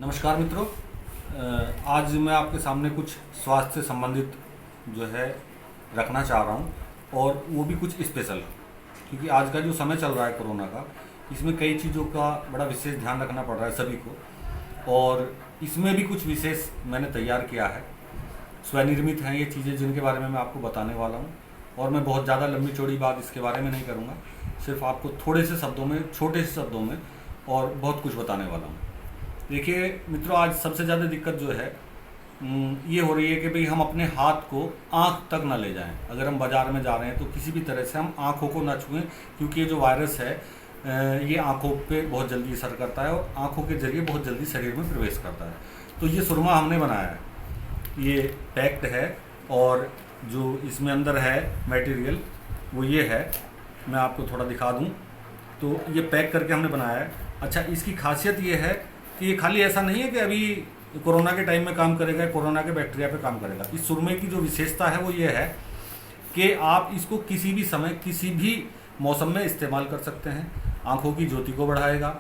नमस्कार मित्रों। आज मैं आपके सामने कुछ स्वास्थ्य से संबंधित जो है रखना चाह रहा हूँ, और वो भी कुछ स्पेशल, क्योंकि आज का जो समय चल रहा है कोरोना का, इसमें कई चीज़ों का बड़ा विशेष ध्यान रखना पड़ रहा है सभी को। और इसमें भी कुछ विशेष मैंने तैयार किया है, स्वनिर्मित हैं ये चीज़ें जिनके बारे में मैं आपको बताने वाला हूँ। और मैं बहुत ज़्यादा लंबी चौड़ी बात इसके बारे में नहीं करूँगा, सिर्फ आपको थोड़े से शब्दों में, छोटे से शब्दों में और बहुत कुछ बताने वाला हूँ। देखिए मित्रों, आज सबसे ज़्यादा दिक्कत जो है ये हो रही है कि भाई हम अपने हाथ को आँख तक ना ले जाएं। अगर हम बाज़ार में जा रहे हैं तो किसी भी तरह से हम आँखों को ना छुएं, क्योंकि ये जो वायरस है ये आँखों पे बहुत जल्दी असर करता है और आँखों के ज़रिए बहुत जल्दी शरीर में प्रवेश करता है। तो ये सुरमा हमने बनाया है, ये पैक्ड है, और जो इसमें अंदर है मटेरियल वो ये है। मैं आपको थोड़ा दिखा दूँ तो ये पैक करके हमने बनाया है। अच्छा, इसकी खासियत ये है कि ये खाली ऐसा नहीं है कि अभी कोरोना के टाइम में काम करेगा, कोरोना के बैक्टीरिया पे काम करेगा। इस सुरमे की जो विशेषता है वो ये है कि आप इसको किसी भी समय, किसी भी मौसम में इस्तेमाल कर सकते हैं। आँखों की ज्योति को बढ़ाएगा,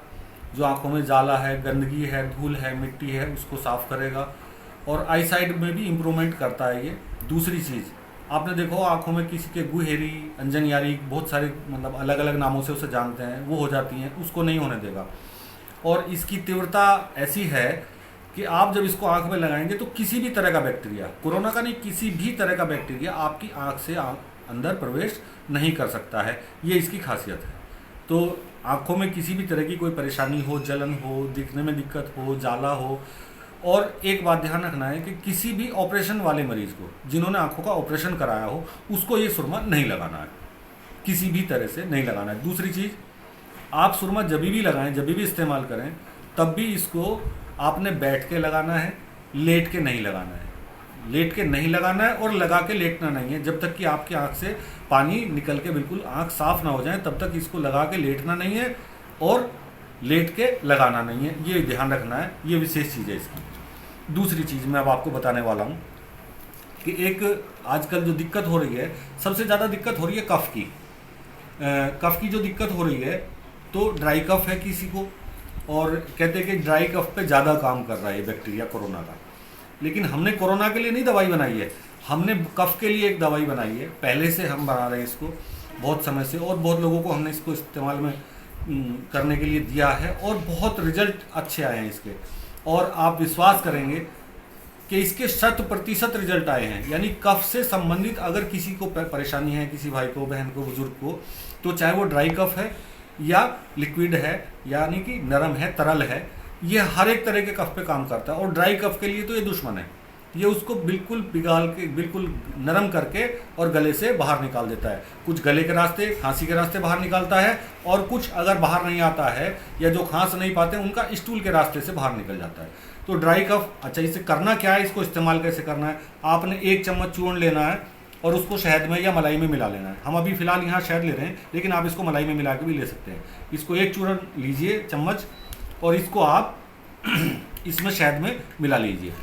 जो आँखों में जाला है, गंदगी है, धूल है, मिट्टी है, उसको साफ करेगा, और आई साइड में भी इम्प्रूवमेंट करता है ये। दूसरी चीज़, आपने देखो आँखों में किसी के गुहेरी, अंजनयारी, बहुत सारे मतलब अलग अलग नामों से उसे जानते हैं, वो हो जाती हैं, उसको नहीं होने देगा। और इसकी तीव्रता ऐसी है कि आप जब इसको आंख में लगाएंगे तो किसी भी तरह का बैक्टीरिया, कोरोना का नहीं, किसी भी तरह का बैक्टीरिया आपकी आंख से अंदर प्रवेश नहीं कर सकता है। ये इसकी खासियत है। तो आंखों में किसी भी तरह की कोई परेशानी हो, जलन हो, दिखने में दिक्कत हो, जाला हो, और एक बात ध्यान रखना है कि किसी भी ऑपरेशन वाले मरीज को, जिन्होंने आंखों का ऑपरेशन कराया हो, उसको ये सुरमा नहीं लगाना है, किसी भी तरह से नहीं लगाना है। दूसरी चीज़, आप सुरमा जब भी लगाएं, जब भी इस्तेमाल करें, तब भी इसको आपने बैठ के लगाना है, लेट के नहीं लगाना है। लेट के नहीं लगाना है और लगा के लेटना नहीं है। जब तक कि आपकी आंख से पानी निकल के बिल्कुल आंख साफ ना हो जाए, तब तक इसको लगा के लेटना नहीं है और लेट के लगाना नहीं है। ये ध्यान रखना है, ये विशेष चीज़ है इसकी। दूसरी चीज़ मैं अब आपको बताने वाला हूँ कि एक आजकल जो दिक्कत हो रही है, सबसे ज़्यादा दिक्कत हो रही है कफ़ की। कफ़ की जो दिक्कत हो रही है, तो ड्राई कफ है किसी को, और कहते हैं कि ड्राई कफ पे ज़्यादा काम कर रहा है ये बैक्टीरिया कोरोना का। लेकिन हमने कोरोना के लिए नहीं दवाई बनाई है, हमने कफ के लिए एक दवाई बनाई है। पहले से हम बना रहे हैं इसको बहुत समय से, और बहुत लोगों को हमने इसको इस्तेमाल में करने के लिए दिया है, और बहुत रिजल्ट अच्छे आए हैं इसके। और आप विश्वास करेंगे कि इसके 100% रिजल्ट आए हैं। यानी कफ से संबंधित अगर किसी को परेशानी है, किसी भाई को, बहन को, बुजुर्ग को, तो चाहे वो ड्राई कफ है या लिक्विड है, यानी कि नरम है, तरल है, ये हर एक तरह के कफ पे काम करता है। और ड्राई कफ के लिए तो ये दुश्मन है, ये उसको बिल्कुल पिघाल के, बिल्कुल नरम करके और गले से बाहर निकाल देता है। कुछ गले के रास्ते, खांसी के रास्ते बाहर निकालता है, और कुछ अगर बाहर नहीं आता है या जो खांस नहीं पाते उनका स्टूल के रास्ते से बाहर निकल जाता है। तो ड्राई कफ, अच्छा इसे करना क्या है, इसको इस्तेमाल कैसे करना है, आपने 1 चम्मच चूर्ण लेना है और उसको शहद में या मलाई में मिला लेना है। हम अभी फ़िलहाल यहाँ शहद ले रहे हैं, लेकिन आप इसको मलाई में मिला के भी ले सकते हैं। इसको 1 चूर्ण लीजिए चम्मच, और इसको आप इसमें शहद में मिला लीजिए।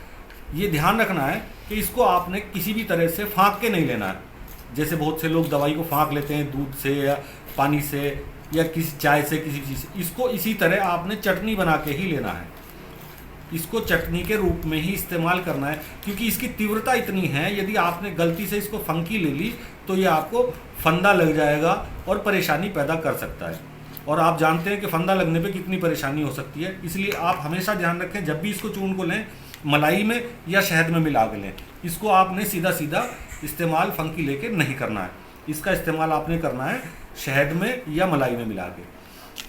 ये ध्यान रखना है कि इसको आपने किसी भी तरह से फाँक के नहीं लेना है। जैसे बहुत से लोग दवाई को फाँक लेते हैं दूध से या पानी से या किसी चाय से, किसी चीज़ से। इसको इसी तरह आपने चटनी बना के ही लेना है, इसको चटनी के रूप में ही इस्तेमाल करना है, क्योंकि इसकी तीव्रता इतनी है, यदि आपने गलती से इसको फंकी ले ली तो ये आपको फंदा लग जाएगा और परेशानी पैदा कर सकता है। और आप जानते हैं कि फंदा लगने पे कितनी परेशानी हो सकती है। इसलिए आप हमेशा ध्यान रखें, जब भी इसको चूर्ण को लें, मलाई में या शहद में मिला के लें। इसको आपने सीधा सीधा इस्तेमाल फंकी लेके नहीं करना है, इसका इस्तेमाल आपने करना है शहद में या मलाई में मिला के।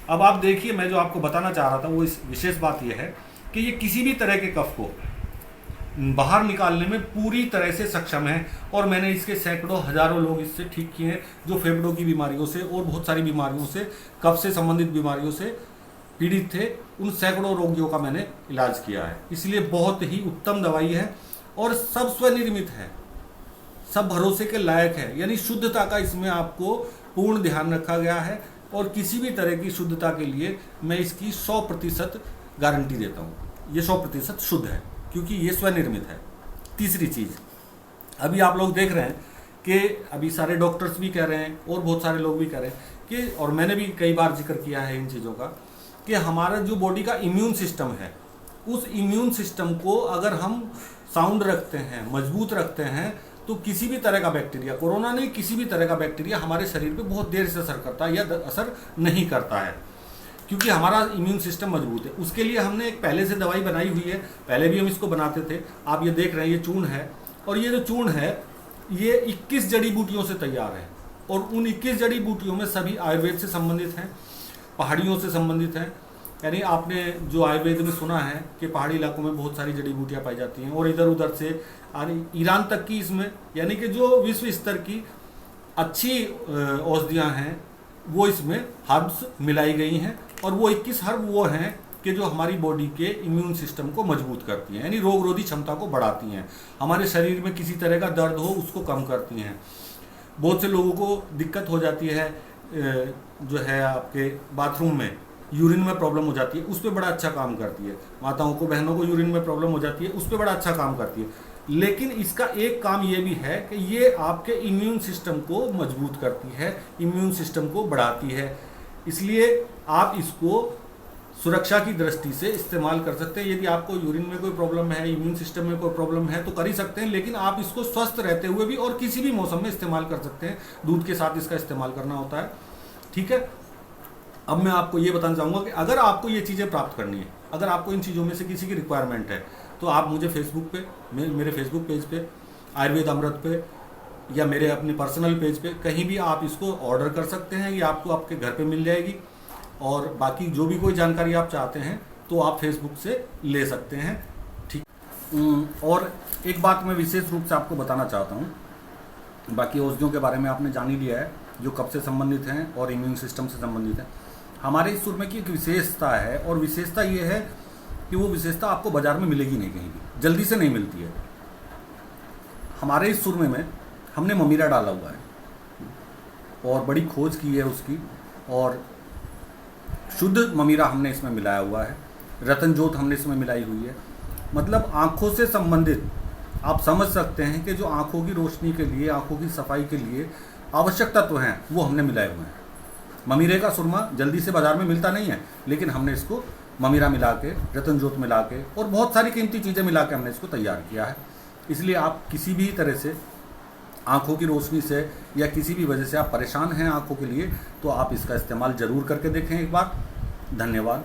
अब आप देखिए, मैं जो आपको बताना चाह रहा था वो इस विशेष बात यह है कि ये किसी भी तरह के कफ को बाहर निकालने में पूरी तरह से सक्षम है। और मैंने इसके सैकड़ों, हजारों लोग इससे ठीक किए हैं, जो फेफड़ों की बीमारियों से और बहुत सारी बीमारियों से, कफ से संबंधित बीमारियों से पीड़ित थे। उन सैकड़ों रोगियों का मैंने इलाज किया है। इसलिए बहुत ही उत्तम दवाई है, और सब स्वनिर्मित है, सब भरोसे के लायक है। यानी शुद्धता का इसमें आपको पूर्ण ध्यान रखा गया है, और किसी भी तरह की शुद्धता के लिए मैं इसकी 100% गारंटी देता हूँ। ये 100% शुद्ध है, क्योंकि ये स्वनिर्मित है। तीसरी चीज़, अभी आप लोग देख रहे हैं कि अभी सारे डॉक्टर्स भी कह रहे हैं और बहुत सारे लोग भी कह रहे हैं कि, और मैंने भी कई बार जिक्र किया है इन चीज़ों का, कि हमारा जो बॉडी का इम्यून सिस्टम है उस इम्यून सिस्टम को अगर हम साउंड रखते हैं, मजबूत रखते हैं, तो किसी भी तरह का बैक्टीरिया, कोरोना नहीं, किसी भी तरह का बैक्टीरिया हमारे शरीर पे बहुत देर से असर करता है या असर नहीं करता है, क्योंकि हमारा इम्यून सिस्टम मजबूत है। उसके लिए हमने एक पहले से दवाई बनाई हुई है, पहले भी हम इसको बनाते थे। आप ये देख रहे हैं, ये चूर्ण है, और ये जो चूर्ण है ये 21 जड़ी बूटियों से तैयार है, और उन 21 जड़ी बूटियों में सभी आयुर्वेद से संबंधित हैं, पहाड़ियों से संबंधित हैं। यानी आपने जो आयुर्वेद में सुना है कि पहाड़ी इलाकों में बहुत सारी जड़ी बूटियाँ पाई जाती हैं, और इधर उधर से ईरान तक की इसमें, यानी कि जो विश्व स्तर की अच्छी औषधियाँ हैं वो इसमें हर्ब्स मिलाई गई हैं, और वो 21 हर्ब वो हैं कि जो हमारी बॉडी के इम्यून सिस्टम को मजबूत करती हैं, यानी रोग रोधी क्षमता को बढ़ाती हैं, हमारे शरीर में किसी तरह का दर्द हो उसको कम करती हैं। बहुत से लोगों को दिक्कत हो जाती है जो है आपके बाथरूम में यूरिन में प्रॉब्लम हो जाती है, उस पर बड़ा अच्छा काम करती है। माताओं को, बहनों को यूरिन में प्रॉब्लम हो जाती है, उस पर बड़ा अच्छा काम करती है। लेकिन इसका एक काम ये भी है कि ये आपके इम्यून सिस्टम को मजबूत करती है, इम्यून सिस्टम को बढ़ाती है। इसलिए आप इसको सुरक्षा की दृष्टि से इस्तेमाल कर सकते हैं। यदि आपको यूरिन में कोई प्रॉब्लम है, इम्यून सिस्टम में कोई प्रॉब्लम है तो कर ही सकते हैं, लेकिन आप इसको स्वस्थ रहते हुए भी और किसी भी मौसम में इस्तेमाल कर सकते हैं। दूध के साथ इसका इस्तेमाल करना होता है, ठीक है। अब मैं आपको ये बताना चाहूँगा कि अगर आपको ये चीज़ें प्राप्त करनी है, अगर आपको इन चीज़ों में से किसी की रिक्वायरमेंट है, तो आप मुझे फेसबुक पे, मेरे फेसबुक पेज पे, आयुर्वेद अमृत पे, या मेरे अपने पर्सनल पेज पे, कहीं भी आप इसको ऑर्डर कर सकते हैं। ये आपको आपके घर पे मिल जाएगी, और बाकी जो भी कोई जानकारी आप चाहते हैं तो आप फेसबुक से ले सकते हैं, ठीक। और एक बात मैं विशेष रूप से आपको बताना चाहता हूँ, बाकी औषधियों के बारे में आपने जान ही लिया है जो कब से संबंधित हैं और इम्यून सिस्टम से संबंधित हैं। हमारे इस सुरमे की एक विशेषता है, और विशेषता ये है कि वो विशेषता आपको बाजार में मिलेगी नहीं, कहीं भी जल्दी से नहीं मिलती है। हमारे इस सुरमे में हमने ममीरा डाला हुआ है, और बड़ी खोज की है उसकी, और शुद्ध ममीरा हमने इसमें मिलाया हुआ है, रतन जोत हमने इसमें मिलाई हुई है। मतलब आँखों से संबंधित आप समझ सकते हैं कि जो आँखों की रोशनी के लिए, आँखों की सफाई के लिए आवश्यक तत्व हैं वो हमने मिलाए हुए हैं। ममीरे का सुरमा जल्दी से बाजार में मिलता नहीं है, लेकिन हमने इसको ममीरा मिला के, रतन जोत मिला के, और बहुत सारी कीमती चीज़ें मिला के हमने इसको तैयार किया है। इसलिए आप किसी भी तरह से आँखों की रोशनी से या किसी भी वजह से आप परेशान हैं आँखों के लिए, तो आप इसका इस्तेमाल ज़रूर करके देखें एक बार। धन्यवाद।